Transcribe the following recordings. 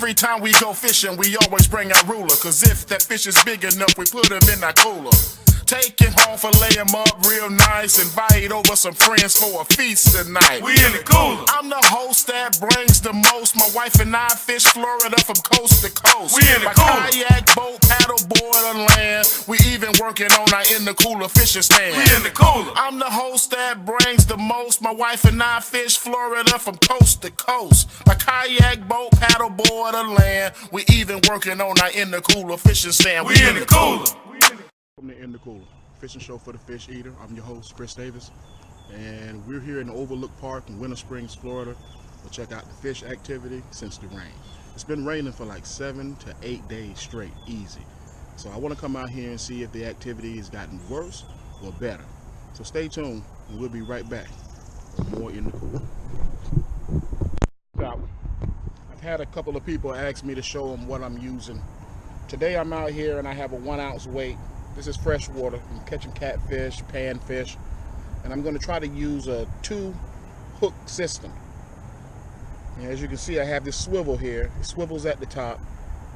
Every time we go fishing, we always bring our ruler, cause if that fish is big enough, we put him in our cooler. Take him home, fillet him up real nice, invite over some friends for a feast tonight. We in the cooler. I'm the host that brings the most. My wife and I fish Florida from coast to coast. We in the By cooler. kayak, boat, paddle board, or land. We even working on our in the cooler fishing stand. We in the cooler. I'm the host that brings the most. My wife and I fish Florida from coast to coast. By kayak, boat, paddle board, or land. We even working on our in the cooler fishing stand. We in the cooler. Welcome to In the Cooler, fishing show for the fish eater. I'm your host, Chris Davis, and we're here in the Overlook Park in Winter Springs, Florida. We'll check out the fish activity since the rain. It's been raining for like 7 to 8 days straight, easy. So I want to come out here and see if the activity has gotten worse or better. So stay tuned, and we'll be right back with more In the Cooler. So, I've had a couple of people ask me to show them what I'm using. Today I'm out here and I have a 1 ounce weight. This is freshwater. I'm catching catfish, panfish, and I'm going to try to use a 2-hook system. And as you can see, I have this swivel here. It swivels at the top,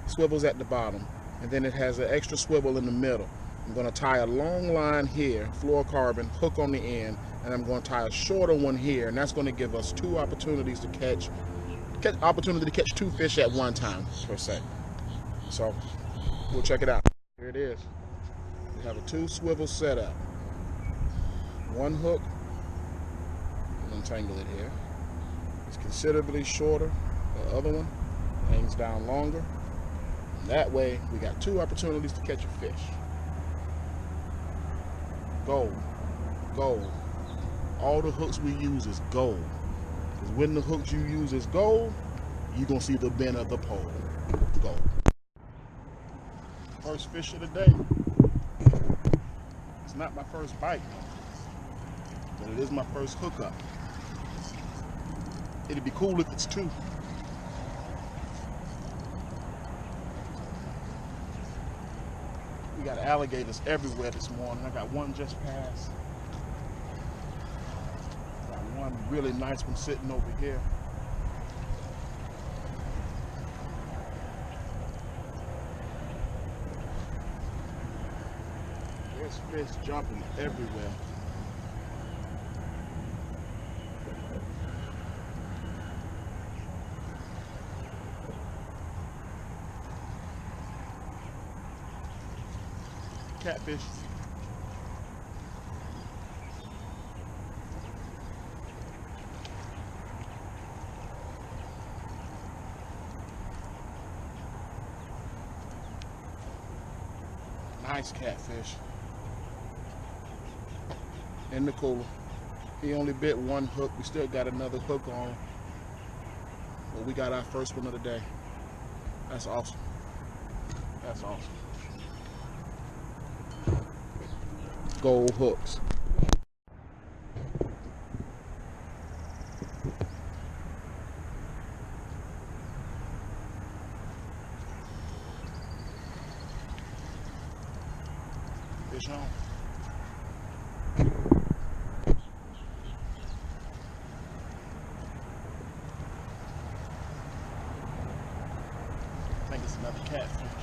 swivels at the bottom, and then it has an extra swivel in the middle. I'm going to tie a long line here, fluorocarbon, hook on the end, and I'm going to tie a shorter one here, and that's going to give us 2 opportunities to catch 2 fish at one time, per se. So we'll check it out. Here it is. We have a 2 swivel setup. 1 hook, untangle it here. It's considerably shorter. The other one hangs down longer. And that way, we got 2 opportunities to catch a fish. Gold, gold. All the hooks we use is gold. Because when the hooks you use is gold, you're gonna see the bend of the pole. Gold. First fish of the day. It's not my first bite, but it is my first hookup. It'd be cool if it's 2. We got alligators everywhere this morning. I got one just passed. Got one really nice one sitting over here. There's fish jumping everywhere. Catfish. Nice catfish. In the cooler. He only bit 1 hook. We still got another hook on. But we got our first one of the day. That's awesome. That's awesome. Gold hooks. Fish on. I think it's another catfish.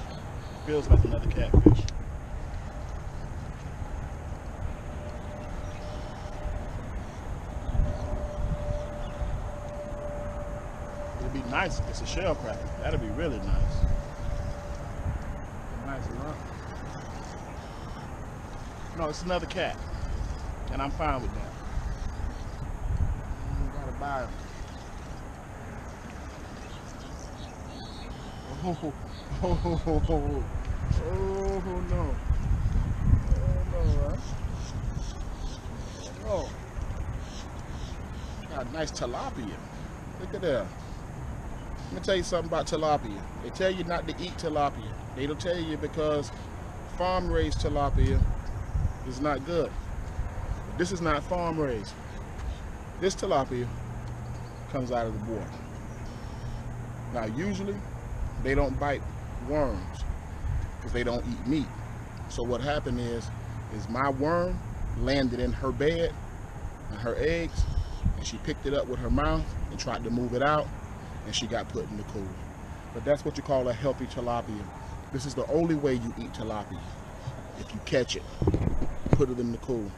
Feels like another catfish. It'd be nice if it's a shell cracker. That'd be really nice. Nice enough. No, it's another cat, and I'm fine with that. You gotta buy them. Oh, oh, oh, oh, oh, oh no. Oh no, huh? Oh. Got a nice tilapia. Look at that. Let me tell you something about tilapia. They tell you not to eat tilapia. They don't tell you because farm-raised tilapia is not good. But this is not farm-raised. This tilapia comes out of the water. Now, usually, they don't bite worms because they don't eat meat. So what happened is my worm landed in her bed and her eggs, and she picked it up with her mouth and tried to move it out, and she got put in the cooler. But that's what you call a healthy tilapia. This is the only way you eat tilapia. If you catch it, put it in the cooler.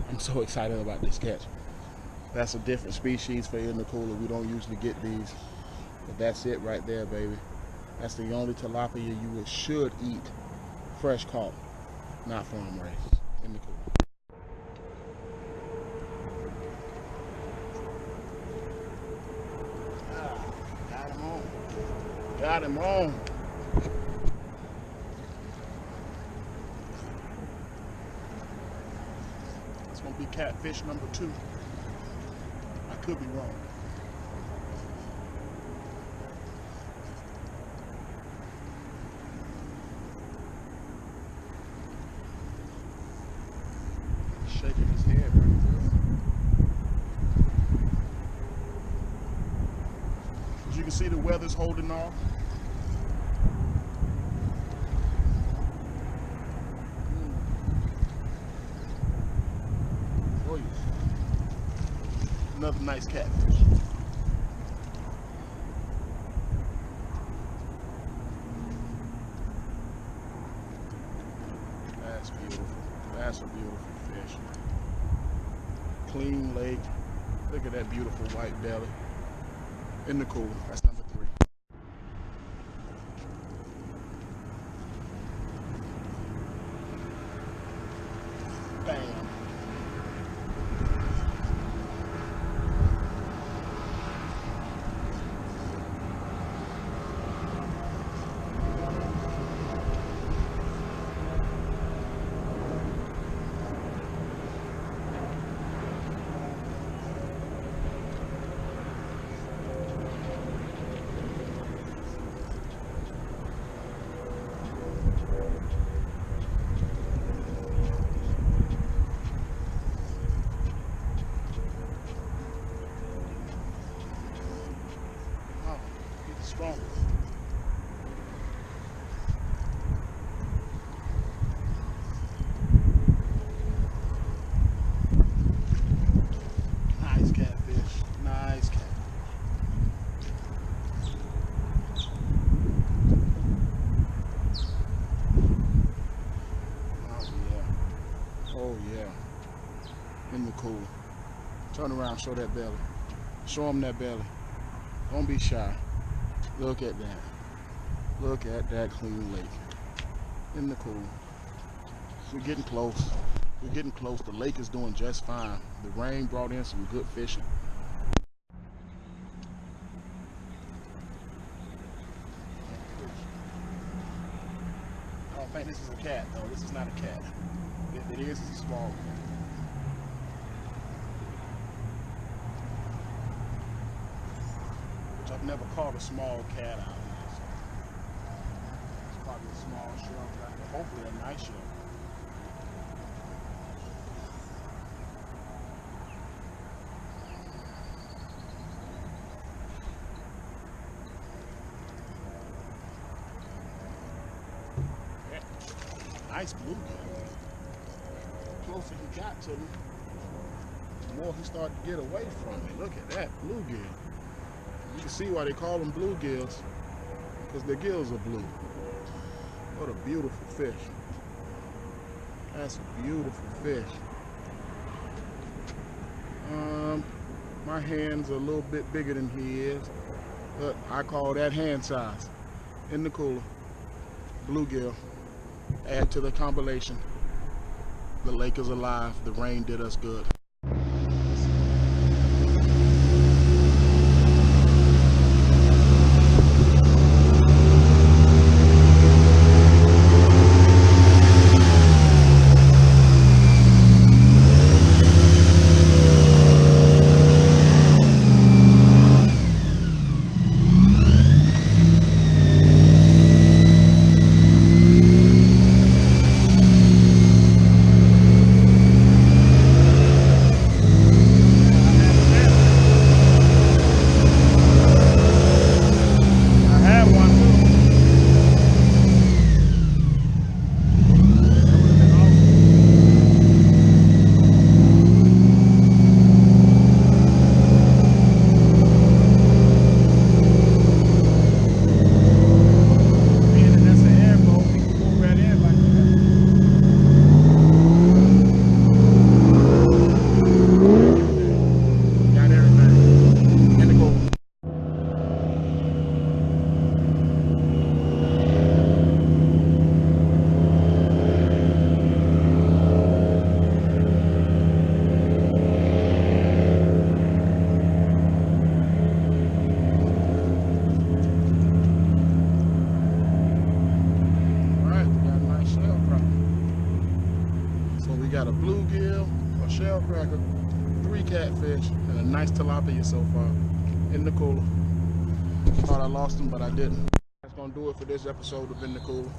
I'm so excited about this catch. That's a different species for in the cooler. We don't usually get these. But that's it right there, baby. That's the only tilapia you should eat fresh caught, not farm raised, in the cooler. Got him on. Got him on. It's gonna be catfish number 2. I could be wrong. Shaking his head pretty good. As you can see, the weather's holding off. Oh yeah. Another nice catfish. That's beautiful. That's a beautiful fish. Clean lake. Look at that beautiful white belly. In the cooler. That's number 3. Bam. Strong. Nice catfish. Nice catfish. Oh yeah. Oh yeah. In the cooler. Turn around, show that belly. Show them that belly. Don't be shy. Look at that. Look at that clean lake. In the cool. We're getting close. We're getting close. The lake is doing just fine. The rain brought in some good fishing. I don't think this is a cat though. This is not a cat. If it is, it's a small one. I've never caught a small cat out here, so it's probably a small shell, but hopefully a nice shell. Yeah. Nice bluegill. The closer he got to me, the more he started to get away from me. Look at that bluegill. You can see why they call them bluegills, because their gills are blue. What a beautiful fish. That's a beautiful fish. My hand's a little bit bigger than he is, but I call that hand size. In the cooler, bluegill. Add to the compilation. The lake is alive. The rain did us good. We got a bluegill, a shell cracker, 3 catfish, and a nice tilapia so far in the cooler. Thought I lost them, but I didn't. That's gonna do it for this episode of In the Cooler.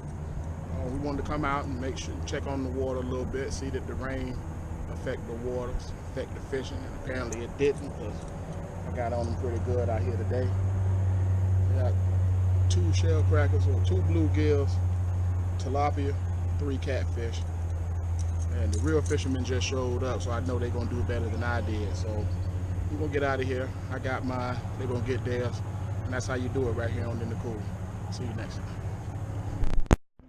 We wanted to come out and make sure, check on the water a little bit, see that the rain affect the waters, affect the fishing, and apparently it didn't, because I got on them pretty good out here today. We got 2 shell crackers, or 2 bluegills, tilapia, 3 catfish. And the real fishermen just showed up, so I know they're gonna do better than I did. So we're gonna get out of here. I got mine, they're gonna get theirs. And that's how you do it right here on In the Cooler. See you next time.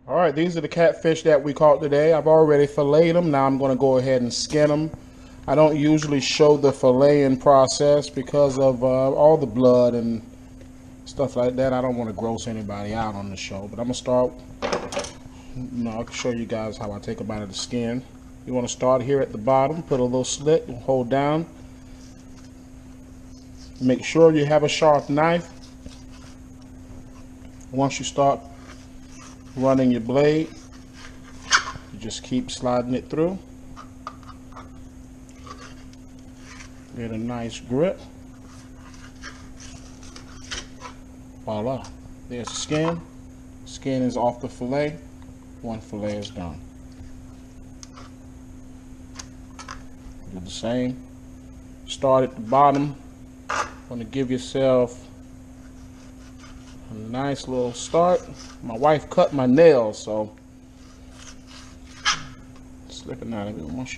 All right, these are the catfish that we caught today. I've already filleted them. Now I'm gonna go ahead and skin them. I don't usually show the filleting process because of all the blood and stuff like that. I don't want to gross anybody out on the show, but I'm gonna start. I can show you guys how I take them out of the skin. You want to start here at the bottom, put a little slit and hold down. Make sure you have a sharp knife. Once you start running your blade, you just keep sliding it through. Get a nice grip. Voila. There's the skin. Skin is off the fillet. One fillet is done. Do the same. Start at the bottom. Want to give yourself a nice little start. My wife cut my nails, so slipping out of it. Once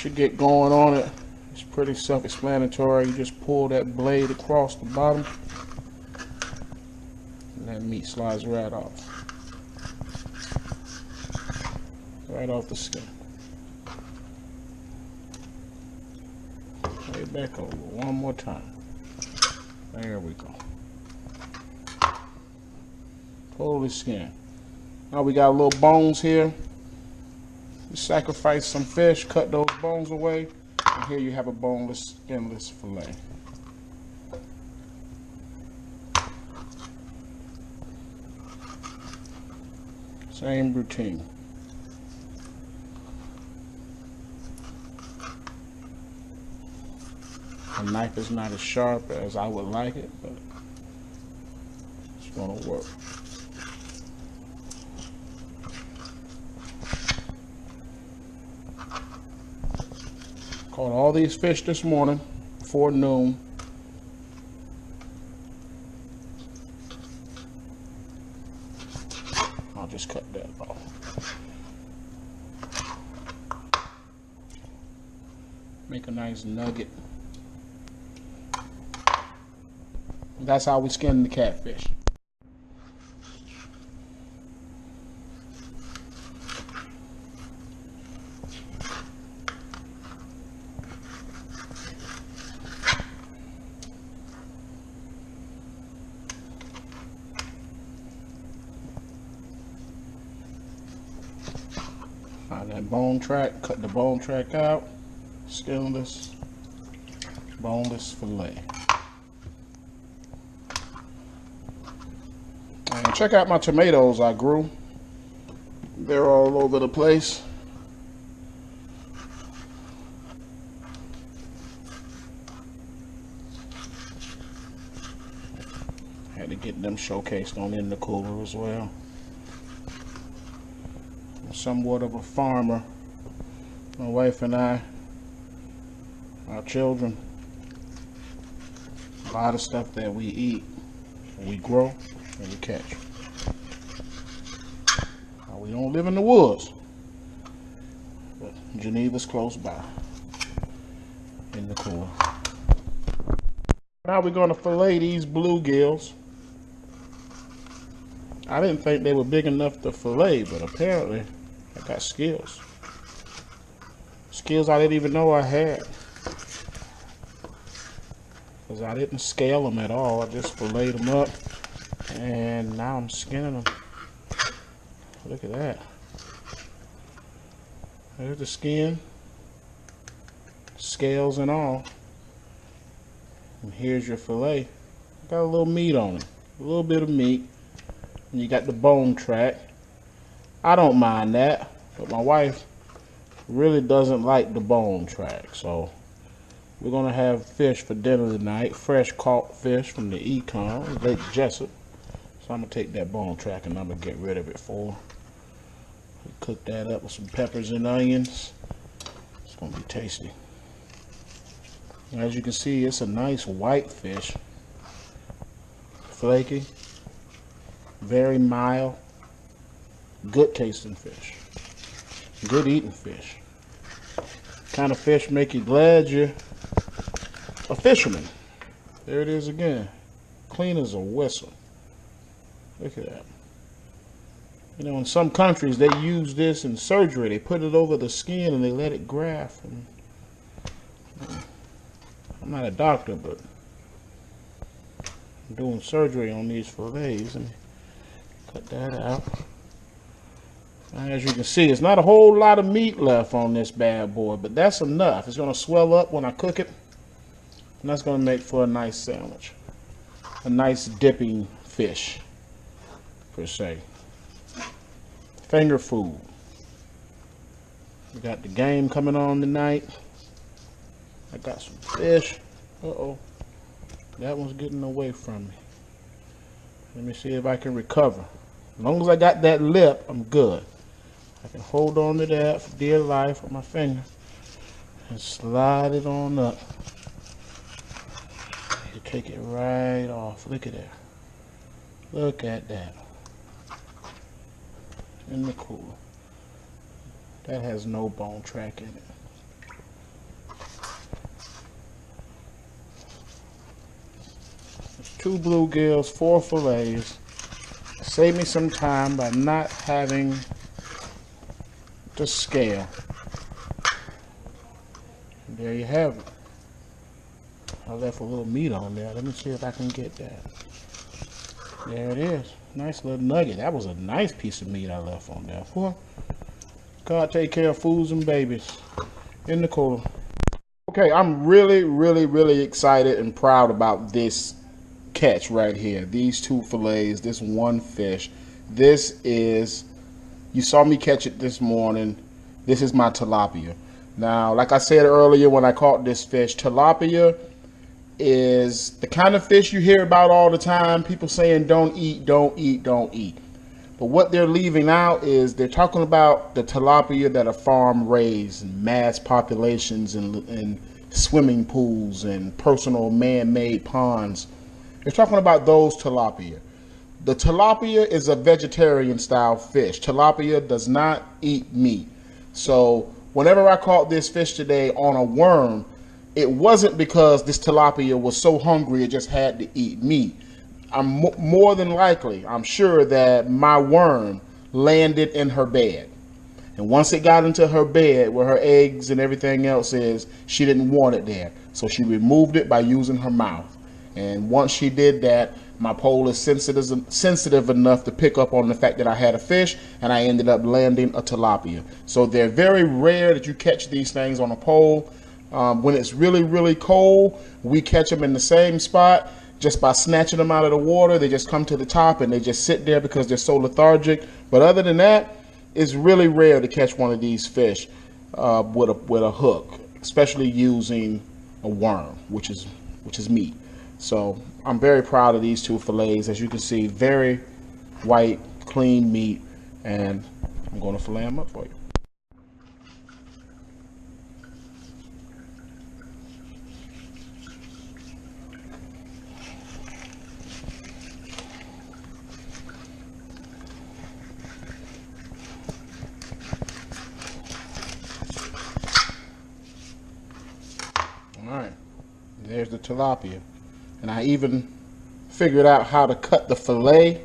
you get going on it, it's pretty self-explanatory. You just pull that blade across the bottom, and that meat slides right off. Right off the skin. Lay it back over one more time. There we go. Totally skin. Now we got little bones here. You sacrifice some fish, cut those bones away, and here you have a boneless, skinless fillet. Same routine. The knife is not as sharp as I would like it, but it's gonna work. Caught all these fish this morning before noon. I'll just cut that off. Make a nice nugget. That's how we skin the catfish. Find that bone track, cut the bone track out, skinless, boneless fillet. And check out my tomatoes I grew. They're all over the place. Had to get them showcased on In the Cooler as well. I'm somewhat of a farmer. My wife and I, our children, a lot of stuff that we eat, we grow, and we catch. Now, we don't live in the woods, but Geneva's close by. In the Cooler. Now we're going to fillet these bluegills. I didn't think they were big enough to fillet, but apparently I got skills. Skills I didn't even know I had. Because I didn't scale them at all. I just filleted them up. And now I'm skinning them. Look at that. There's the skin. Scales and all. And here's your fillet. Got a little meat on it. A little bit of meat. And you got the bone track. I don't mind that. But my wife really doesn't like the bone track. So we're gonna have fish for dinner tonight. Fresh caught fish from the Econ, Lake Jessup. So I'm gonna take that bone track and I'm gonna get rid of it for. Cook that up with some peppers and onions. It's gonna be tasty. As you can see, it's a nice white fish. Flaky, very mild, good tasting fish, good eating fish. Kind of fish make you glad you're a fisherman. There it is again, clean as a whistle. Look at that. You know, in some countries they use this in surgery. They put it over the skin and they let it graft. And I'm not a doctor, but I'm doing surgery on these fillets. And cut that out. As you can see, it's not a whole lot of meat left on this bad boy, but that's enough. It's going to swell up when I cook it, and that's going to make for a nice sandwich. A nice dipping fish, per se. Finger food. We got the game coming on tonight. I got some fish. Uh-oh. That one's getting away from me. Let me see if I can recover. As long as I got that lip, I'm good. I can hold on to that for dear life with my finger and slide it on up. You take it right off. Look at that. Look at that. In the cooler. That has no bone track in it. There's 2 bluegills, 4 fillets. Save me some time by not having to scale. And there you have it. I left a little meat on there. Let me see if I can get that. There it is. Nice little nugget. That was a nice piece of meat I left on there. Boy, God take care of fools and babies. In the cooler. Okay, I'm really excited and proud about this catch right here. These 2 fillets, this 1 fish. This is, you saw me catch it this morning. This is my tilapia. Now, like I said earlier when I caught this fish, tilapia is the kind of fish you hear about all the time. People saying don't eat, don't eat, don't eat. But what they're leaving out is they're talking about the tilapia that are farm raised in mass populations and swimming pools and personal man-made ponds. They're talking about those tilapia. The tilapia is a vegetarian style fish. Tilapia does not eat meat. So whenever I caught this fish today on a worm, it wasn't because this tilapia was so hungry it just had to eat meat. I'm more than likely, I'm sure that my worm landed in her bed. And once it got into her bed where her eggs and everything else is, she didn't want it there. So she removed it by using her mouth. And once she did that, my pole is sensitive enough to pick up on the fact that I had a fish, and I ended up landing a tilapia. So they're very rare that you catch these things on a pole. When it's really cold, we catch them in the same spot. Just by snatching them out of the water, they just come to the top and they just sit there because they're so lethargic. But other than that, it's really rare to catch one of these fish with a hook, especially using a worm, which is meat. So I'm very proud of these 2 fillets. As you can see, very white, clean meat, and I'm going to fillet them up for you. Alright, there's the tilapia. And I even figured out how to cut the fillet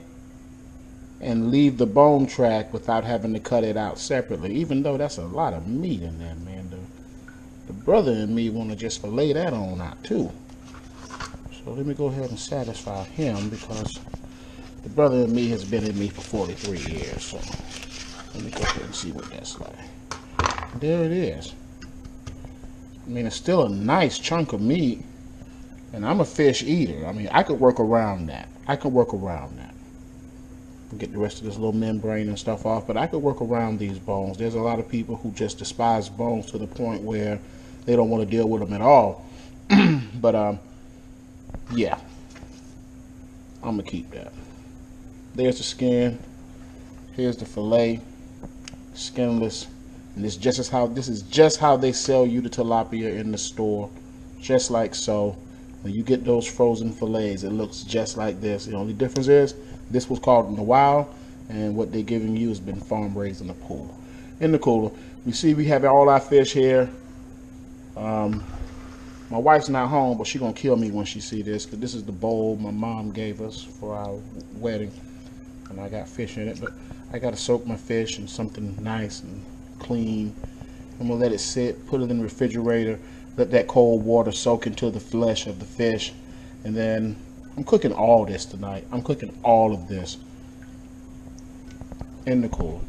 and leave the bone track without having to cut it out separately, even though that's a lot of meat in there, man. The brother and me want to just fillet that on out too. So let me go ahead and satisfy him, because the brother and me has been in me for 43 years. So let me go ahead and see what that's like. There it is. I mean, it's still a nice chunk of meat, and I'm a fish eater. I mean, I could work around that. get the rest of this little membrane and stuff off. But I could work around these bones. There's a lot of people who just despise bones to the point where they don't want to deal with them at all. But yeah, I'm gonna keep that. There's the skin. Here's the fillet, skinless. And this is just how they sell you the tilapia in the store, just like so. When you get those frozen fillets, it looks just like this. The only difference is this was caught in the wild, and what they're giving you has been farm raised in the pool, in the cooler. You see, we have all our fish here. My wife's not home, but she's gonna kill me when she see this, because this is the bowl my mom gave us for our wedding, and I got fish in it. But I gotta soak my fish in something nice and clean. I'm gonna let it sit, put it in the refrigerator, let that cold water soak into the flesh of the fish, and then I'm cooking all this tonight. I'm cooking all of this in the cooler.